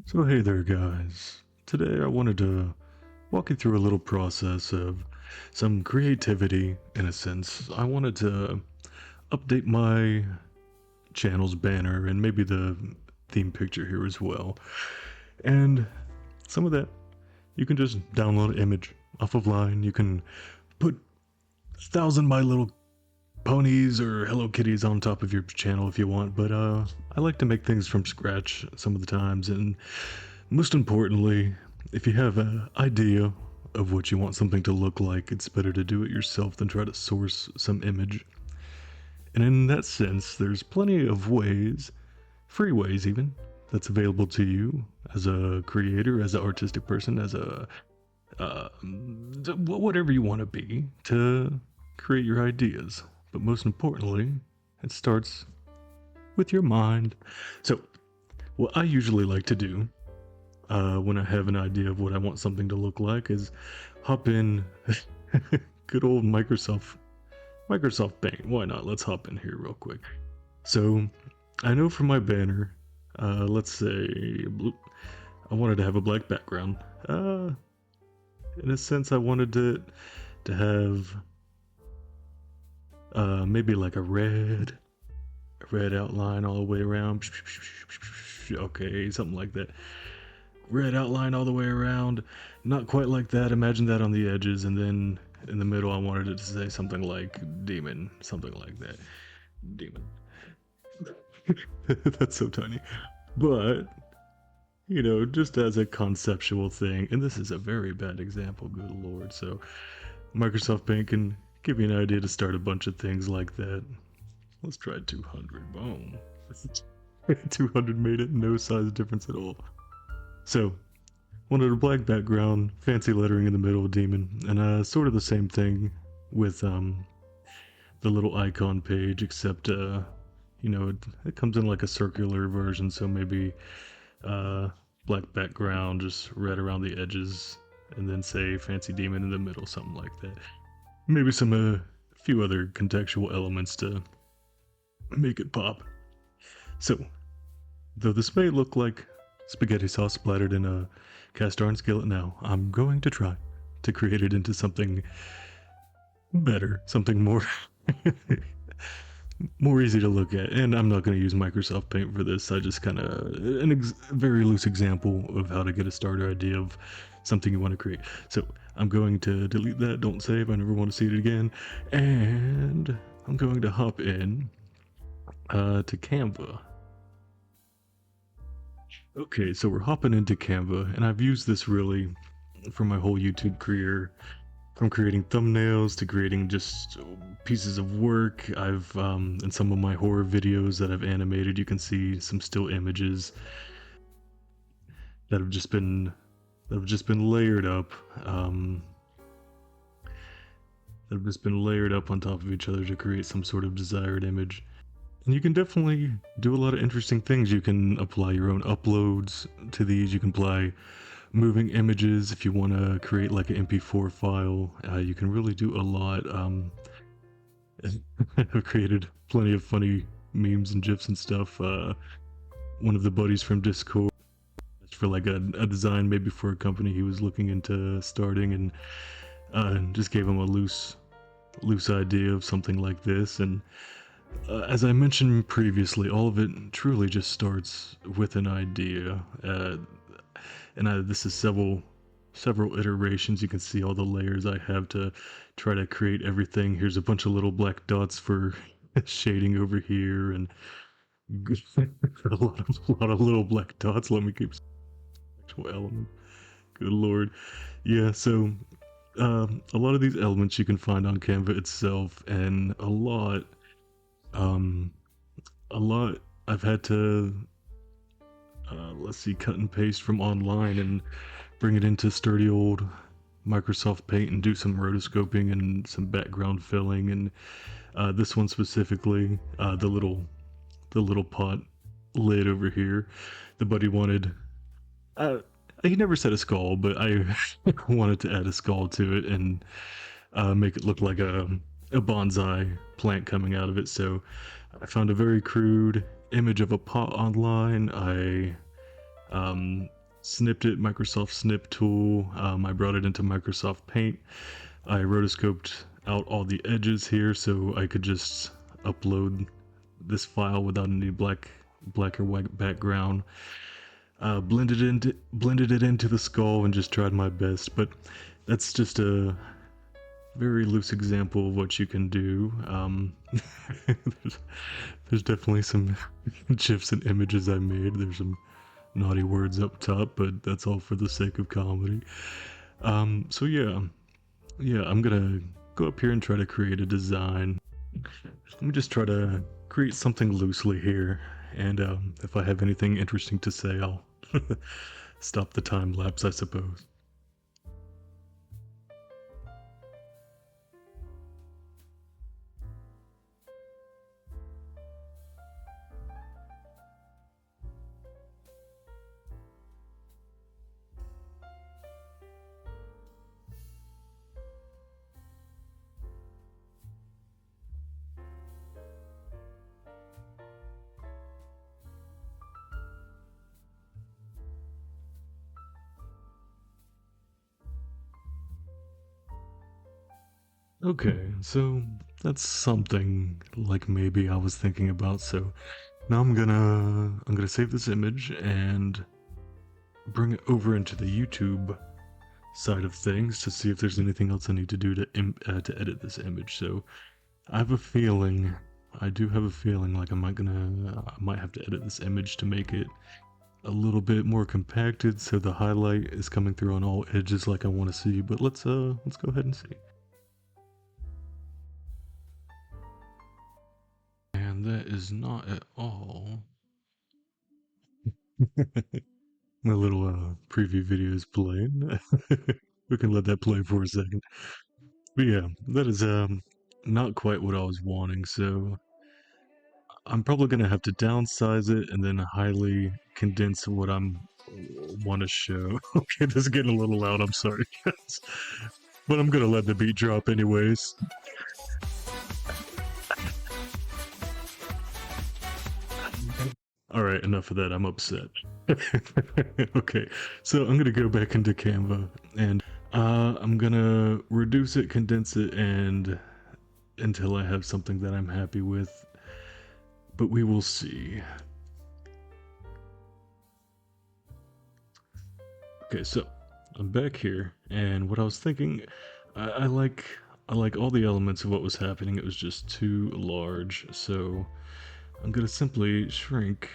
So hey there guys, today I wanted to walk you through a little process of some creativity in a sense. I wanted to update my channel's banner and maybe the theme picture here as well. And some of that, you can just download an image off of line. You can put 1,000 My Little Ponies or Hello Kitties on top of your channel if you want, but I like to make things from scratch some of the times, and most importantly, if you have an idea of what you want something to look like, it's better to do it yourself than try to source some image. And in that sense, there's plenty of ways, free ways even, that's available to you as a creator, as an artistic person, as a whatever you want to be, to create your ideas. But most importantly, it starts with your mind. So, what I usually like to do when I have an idea of what I want something to look like is hop in good old Microsoft Paint. Why not? Let's hop in here real quick. So I know for my banner, let's say I wanted to have a black background. In a sense, I wanted it to have maybe like a red outline all the way around. Okay, something like that. Red outline all the way around. Not quite like that. Imagine that on the edges, and then in the middle I wanted it to say something like Dem0n, something like that. Dem0n. That's so tiny. But, you know, just as a conceptual thing, and this is a very bad example, good lord, so Microsoft Paint can give you an idea to start a bunch of things like that. Let's try 200. Boom. 200 made it, no size difference at all. So, wanted a black background, fancy lettering in the middle, Dem0n, and sort of the same thing with the little icon page, except you know, it comes in like a circular version, so maybe black background, just red around the edges, and then say fancy Dem0n in the middle, something like that. Maybe some a few other contextual elements to make it pop. So, though this may look like spaghetti sauce splattered in a cast iron skillet now, I'm going to try to create it into something better, something more more easy to look at. And I'm not going to use Microsoft Paint for this. I just kind of very loose example of how to get a starter idea of something you want to create. So I'm going to delete that, don't save, I never want to see it again, and I'm going to hop in to Canva. Okay, so we're hopping into Canva, and I've used this really for my whole YouTube career, from creating thumbnails to creating just pieces of work. I've in some of my horror videos that I've animated, you can see some still images that have just been layered up. That have just been layered up on top of each other to create some sort of desired image. And you can definitely do a lot of interesting things. You can apply your own uploads to these. You can apply moving images if you want to create like an MP4 file. You can really do a lot. I've created plenty of funny memes and GIFs and stuff. One of the buddies from Discord for like a design maybe for a company he was looking into starting, and just gave him a loose idea of something like this. And as I mentioned previously, all of it truly just starts with an idea. This is several iterations. You can see all the layers I have to try to create everything. Here's a bunch of little black dots for shading over here, and a lot of little black dots. Let me keep actual element. Good lord. Yeah, so a lot of these elements you can find on Canva itself, and a lot I've had to let's see, cut and paste from online and bring it into sturdy old Microsoft Paint and do some rotoscoping and some background filling. And this one specifically, the little pot lid over here, the buddy wanted, he never said a skull, but I wanted to add a skull to it and make it look like a bonsai plant coming out of it. So I found a very crude image of a pot online. I snipped it, Microsoft Snip tool. I brought it into Microsoft Paint. I rotoscoped out all the edges here so I could just upload this file without any black or white background. Blended it into the skull and just tried my best, but that's just a very loose example of what you can do. There's, there's definitely some gifs and images I made. There's some naughty words up top, but that's all for the sake of comedy. So yeah, I'm gonna go up here and try to create a design. Let me just try to create something loosely here, and if I have anything interesting to say, I'll stop the time lapse, I suppose. Okay, so that's something like maybe I was thinking about. So now I'm gonna save this image and bring it over into the YouTube side of things to see if there's anything else I need to do to edit this image. So I have a feeling, I do have a feeling like I might have to edit this image to make it a little bit more compacted so the highlight is coming through on all edges like I want to see. But let's go ahead and see. And that is not at all. My little preview video is playing. We can let that play for a second. But yeah, that is not quite what I was wanting, so I'm probably gonna have to downsize it and then highly condense what I'm want to show. Okay, this is getting a little loud, I'm sorry guys. But I'm gonna let the beat drop anyways. Alright, enough of that, I'm upset. Okay, so I'm gonna go back into Canva and I'm gonna reduce it, condense it, and until I have something that I'm happy with. But we will see. Okay, so I'm back here, and what I was thinking, I like all the elements of what was happening. It was just too large, so I'm gonna simply shrink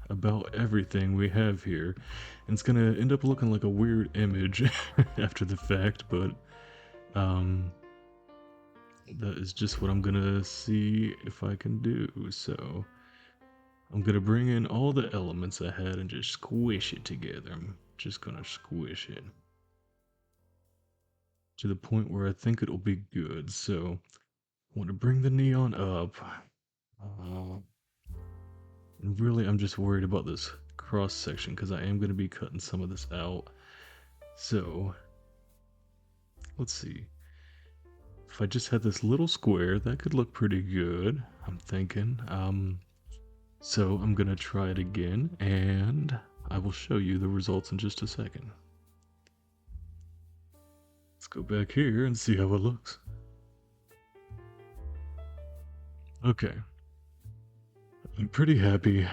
about everything we have here. And it's gonna end up looking like a weird image after the fact, but that is just what I'm gonna see if I can do. So I'm gonna bring in all the elements I had and just squish it together. I'm just gonna squish it to the point where I think it'll be good. So I want to bring the neon up. And really, I'm just worried about this cross section because I am going to be cutting some of this out. So let's see. If I just had this little square, that could look pretty good, I'm thinking. So I'm going to try it again, and I will show you the results in just a second. Let's go back here and see how it looks. Okay. I'm pretty happy.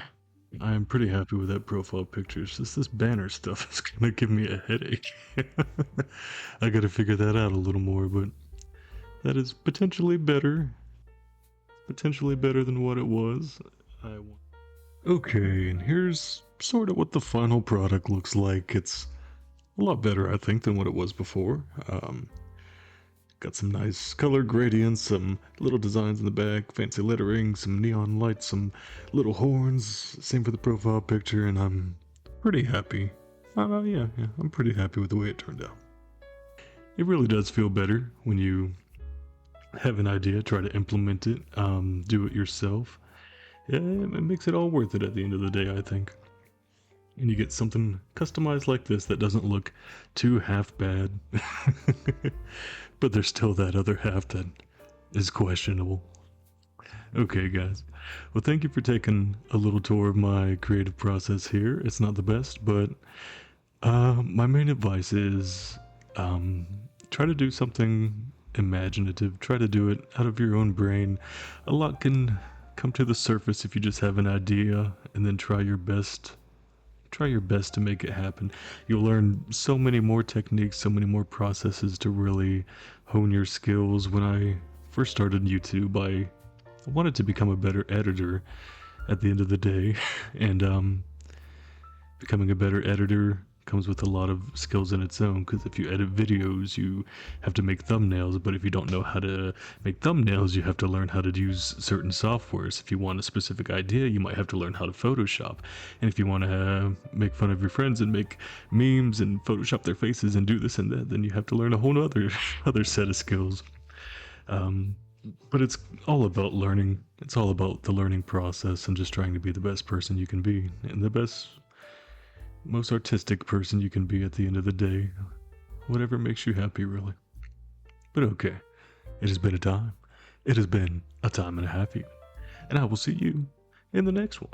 I am pretty happy with that profile picture. It's just this banner stuff is gonna give me a headache. I gotta figure that out a little more, but that is potentially better. Potentially better than what it was. Okay, and here's sort of what the final product looks like. It's a lot better, I think, than what it was before. Got some nice color gradients, some little designs in the back, fancy lettering, some neon lights, some little horns. Same for the profile picture, and I'm pretty happy. Yeah, I'm pretty happy with the way it turned out. It really does feel better when you have an idea, try to implement it, do it yourself. Yeah, it makes it all worth it at the end of the day, I think. And you get something customized like this that doesn't look too half bad. But there's still that other half that is questionable. Okay, guys. Well, thank you for taking a little tour of my creative process here. It's not the best, but My main advice is um, try to do something imaginative. Try to do it out of your own brain. A lot can come to the surface if you just have an idea and then try your best. Try your best to make it happen. You'll learn so many more techniques, so many more processes to really hone your skills. When I first started YouTube, I wanted to become a better editor at the end of the day, and becoming a better editor comes with a lot of skills in its own, because if you edit videos you have to make thumbnails, but if you don't know how to make thumbnails you have to learn how to use certain softwares. If you want a specific idea you might have to learn how to Photoshop, and if you want to make fun of your friends and make memes and Photoshop their faces and do this and that, then you have to learn a whole other other set of skills. um, but it's all about learning. It's all about the learning process and just trying to be the best person you can be, and the best, most artistic person you can be at the end of the day. Whatever makes you happy, really. But okay, it has been a time. It has been a time and a half even. And I will see you in the next one.